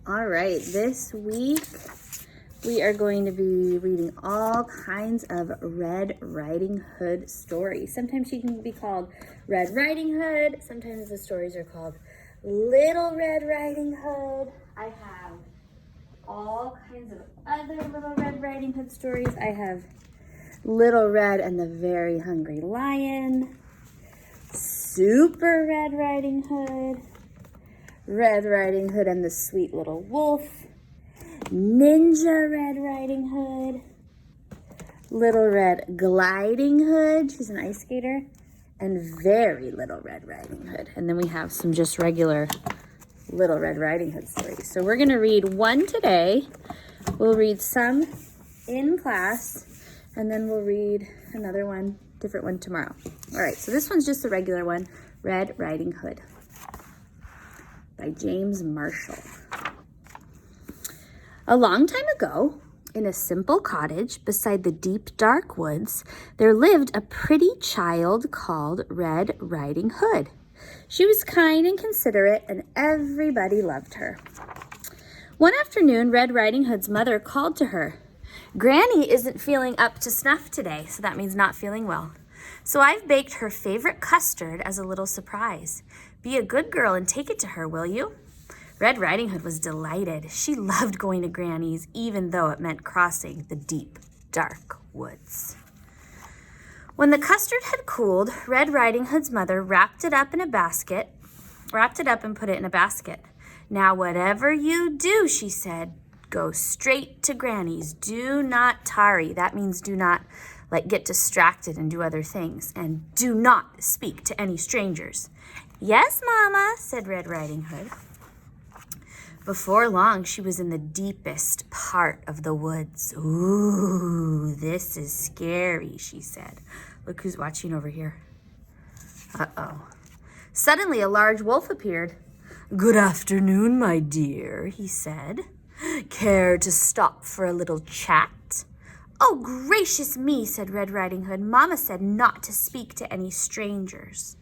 All right, this week we are going to be reading all kinds of Red Riding Hood stories. Sometimes she can be called Red Riding Hood. Sometimes the stories are called Little Red Riding Hood. I have all kinds of other Little Red Riding Hood stories. I have Little Red and the Very Hungry Lion, Super Red Riding Hood, Red Riding Hood and the Sweet Little Wolf, Ninja Red Riding Hood, Little Red Gliding Hood, she's an ice skater, and Very Little Red Riding Hood. And then we have some just regular Little Red Riding Hood stories. So we're gonna read one today. We'll read some in class, and then we'll read another one, different one tomorrow. All right, so this one's just a regular one, Red Riding Hood by James Marshall. A long time ago, in a simple cottage beside the deep, dark woods, there lived a pretty child called Red Riding Hood. She was kind and considerate, and everybody loved her. One afternoon, Red Riding Hood's mother called to her. Granny isn't feeling up to snuff today, so that means not feeling well. So I've baked her favorite custard as a little surprise. Be a good girl and take it to her, will you? Red Riding Hood was delighted. She loved going to Granny's, even though it meant crossing the deep, dark woods. When the custard had cooled, Red Riding Hood's mother wrapped it up and put it in a basket. Now, whatever you do, she said, go straight to Granny's. Do not tarry. That means do not get distracted and do other things. And do not speak to any strangers. Yes, Mama, said Red Riding Hood. Before long, she was in the deepest part of the woods. Ooh, this is scary, she said. Look who's watching over here. Uh-oh. Suddenly, a large wolf appeared. Good afternoon, my dear, he said. Care to stop for a little chat? Oh, gracious me, said Red Riding Hood. Mama said not to speak to any strangers.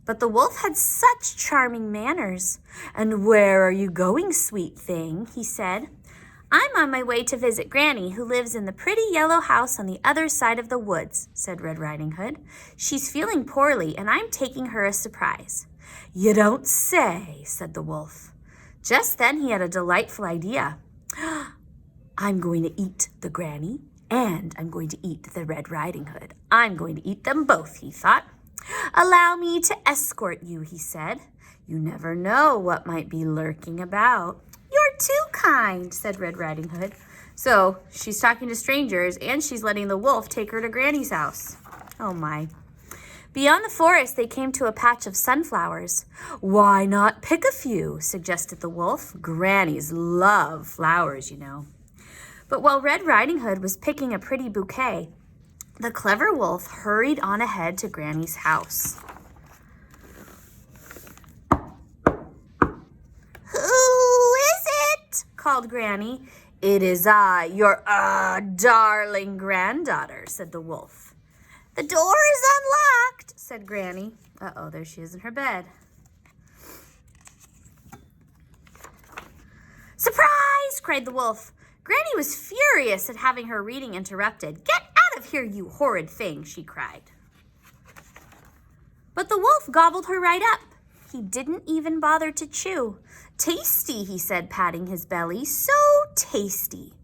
But the wolf had such charming manners. And where are you going, sweet thing? He said. I'm on my way to visit Granny, who lives in the pretty yellow house on the other side of the woods, said Red Riding Hood. She's feeling poorly, and I'm taking her a surprise. You don't say, said the wolf. Just then he had a delightful idea. I'm going to eat the Granny, and I'm going to eat the Red Riding Hood. I'm going to eat them both, he thought. Allow me to escort you, he said. You never know what might be lurking about. You're too kind, said Red Riding Hood. So she's talking to strangers, and she's letting the wolf take her to Granny's house. Oh, my. Beyond the forest, they came to a patch of sunflowers. Why not pick a few, suggested the wolf. Grannies love flowers, you know. But while Red Riding Hood was picking a pretty bouquet, the clever wolf hurried on ahead to Granny's house. Who is it? Called Granny. It is I, your darling granddaughter, said the wolf. The door is unlocked, said Granny. Uh-oh, there she is in her bed. Surprise! Cried the wolf. Granny was furious at having her reading interrupted. Get out of here, you horrid thing, she cried. But the wolf gobbled her right up. He didn't even bother to chew. Tasty, he said, patting his belly. So tasty.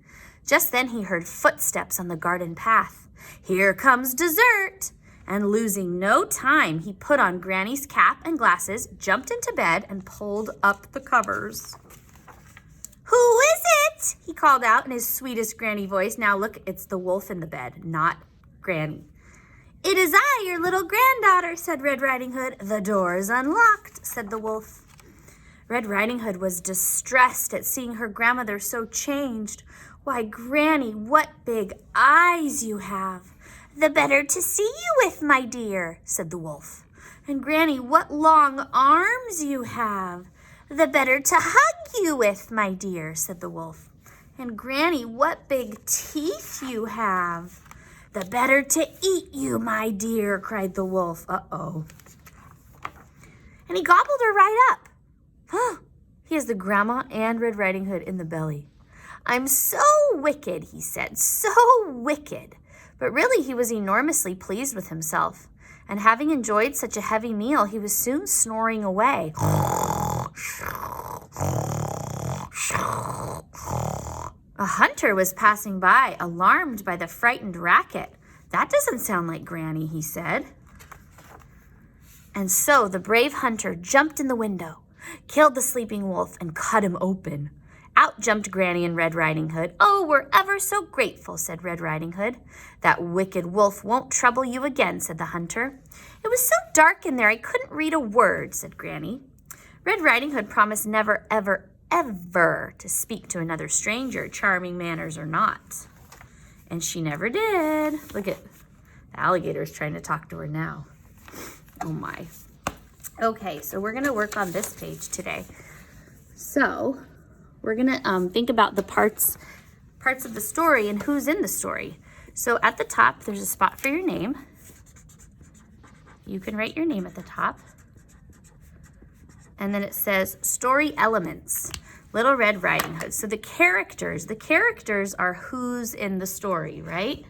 Just then he heard footsteps on the garden path. Here comes dessert. And losing no time, he put on Granny's cap and glasses, jumped into bed, and pulled up the covers. Who is it? He called out in his sweetest Granny voice. Now look, it's the wolf in the bed, not Granny. It is I, your little granddaughter, said Red Riding Hood. The door is unlocked, said the wolf. Red Riding Hood was distressed at seeing her grandmother so changed. Why, Granny, what big eyes you have. The better to see you with, my dear, said the wolf. And Granny, what long arms you have. The better to hug you with, my dear, said the wolf. And Granny, what big teeth you have. The better to eat you, my dear, cried the wolf. Uh-oh. And he gobbled her right up. He has the grandma and Red Riding Hood in the belly. I'm so wicked, he said, so wicked. But really, he was enormously pleased with himself. And having enjoyed such a heavy meal, he was soon snoring away. A hunter was passing by, alarmed by the frightened racket. That doesn't sound like Granny, he said. And so the brave hunter jumped in the window, killed the sleeping wolf, and cut him open. Out jumped Granny and Red Riding Hood. Oh, we're ever so grateful, said Red Riding Hood. That wicked wolf won't trouble you again, said the hunter. It was so dark in there I couldn't read a word, said Granny. Red Riding Hood promised never, ever, ever to speak to another stranger, charming manners or not. And she never did. Look at the alligator's trying to talk to her now. Oh my. Okay, so we're gonna work on this page today. So we're gonna think about the parts of the story and who's in the story. So at the top, there's a spot for your name. You can write your name at the top. And then it says story elements, Little Red Riding Hood. So the characters are who's in the story, right?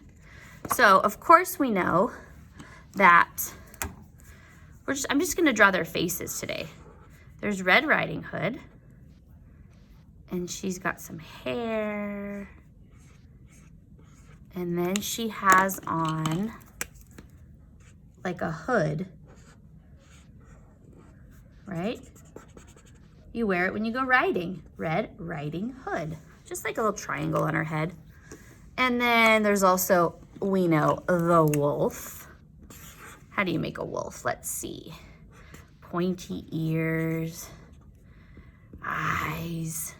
So of course we know that I'm just gonna draw their faces today. There's Red Riding Hood, and she's got some hair. And then she has on like a hood, right? You wear it when you go riding. Red Riding Hood. Just like a little triangle on her head. And then there's also, we know, the wolf. How do you make a wolf? Let's see. Pointy ears, eyes,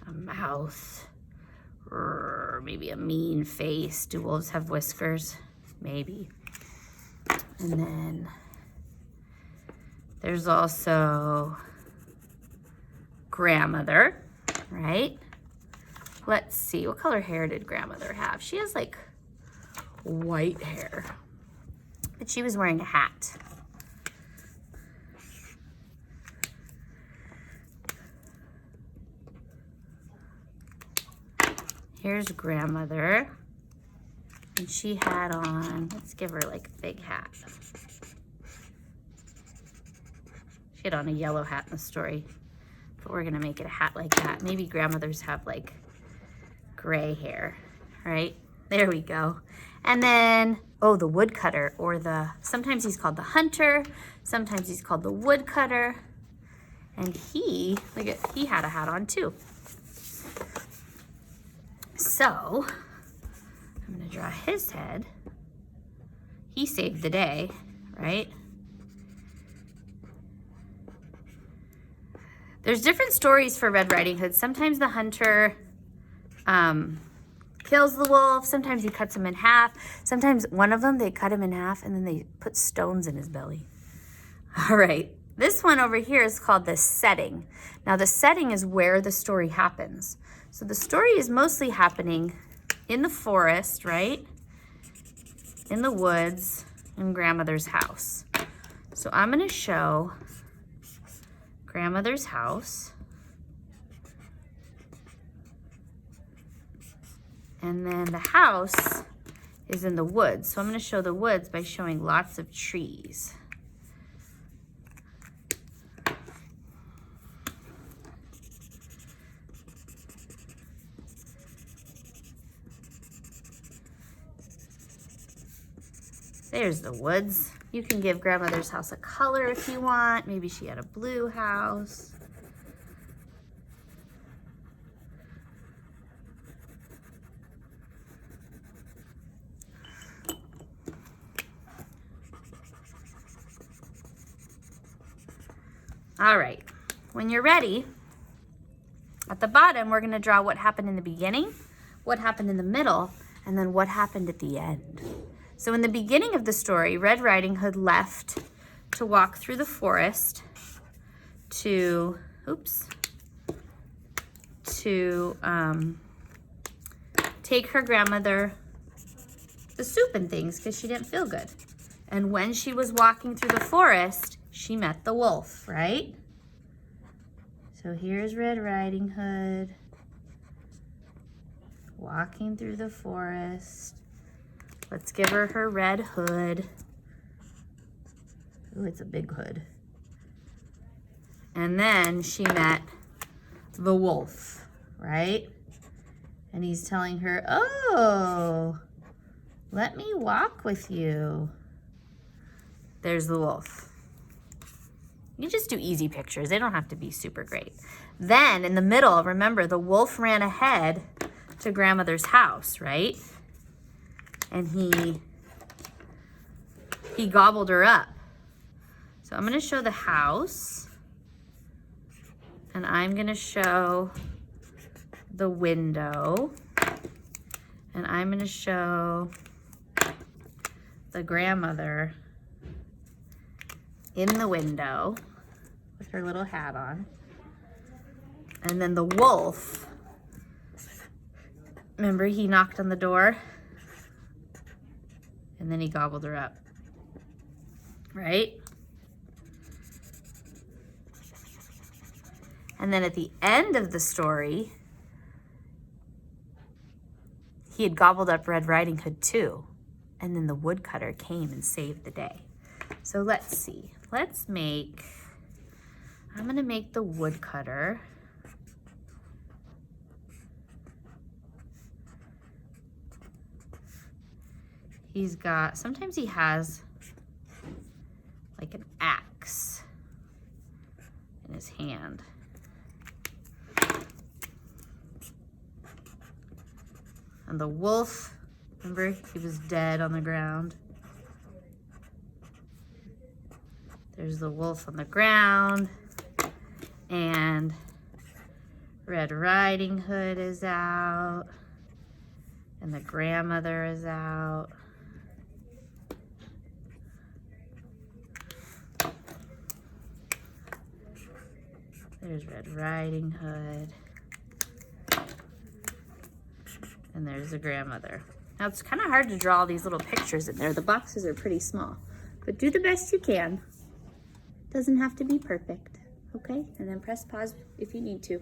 a mouth, maybe a mean face. Do wolves have whiskers? Maybe. And then there's also grandmother, right? Let's see, what color hair did grandmother have? She has like white hair, but she was wearing a hat. Here's grandmother, and she had on, let's give her like a big hat. She had on a yellow hat in the story, but we're gonna make it a hat like that. Maybe grandmothers have like gray hair, right? There we go. And then, oh, the woodcutter, or sometimes he's called the hunter, sometimes he's called the woodcutter. And he had a hat on too. So, I'm gonna draw his head. He saved the day, right? There's different stories for Red Riding Hood. Sometimes the hunter kills the wolf. Sometimes he cuts him in half. Sometimes one of them, they cut him in half and then they put stones in his belly. All right, this one over here is called the setting. Now the setting is where the story happens. So the story is mostly happening in the forest, right? In the woods, in grandmother's house. So I'm gonna show grandmother's house. And then the house is in the woods. So I'm gonna show the woods by showing lots of trees. There's the woods. You can give grandmother's house a color if you want. Maybe she had a blue house. All right, when you're ready, at the bottom, we're gonna draw what happened in the beginning, what happened in the middle, and then what happened at the end. So in the beginning of the story, Red Riding Hood left to walk through the forest to take her grandmother the soup and things because she didn't feel good. And when she was walking through the forest, she met the wolf, right? So here's Red Riding Hood walking through the forest. Let's give her her red hood. Ooh, it's a big hood. And then she met the wolf, right? And he's telling her, oh, let me walk with you. There's the wolf. You just do easy pictures. They don't have to be super great. Then in the middle, remember, the wolf ran ahead to grandmother's house, right? And he gobbled her up. So I'm going to show the house. And I'm going to show the window. And I'm going to show the grandmother in the window with her little hat on. And then the wolf, remember he knocked on the door and then he gobbled her up, right? And then at the end of the story, he had gobbled up Red Riding Hood too. And then the woodcutter came and saved the day. So let's see. I'm gonna make the woodcutter. Sometimes he has like an axe in his hand. And the wolf, remember, he was dead on the ground. There's the wolf on the ground, and Red Riding Hood is out, and the grandmother is out. There's Red Riding Hood, and there's the grandmother. Now it's kind of hard to draw all these little pictures in there. The boxes are pretty small, but do the best you can. Doesn't have to be perfect, okay? And then press pause if you need to.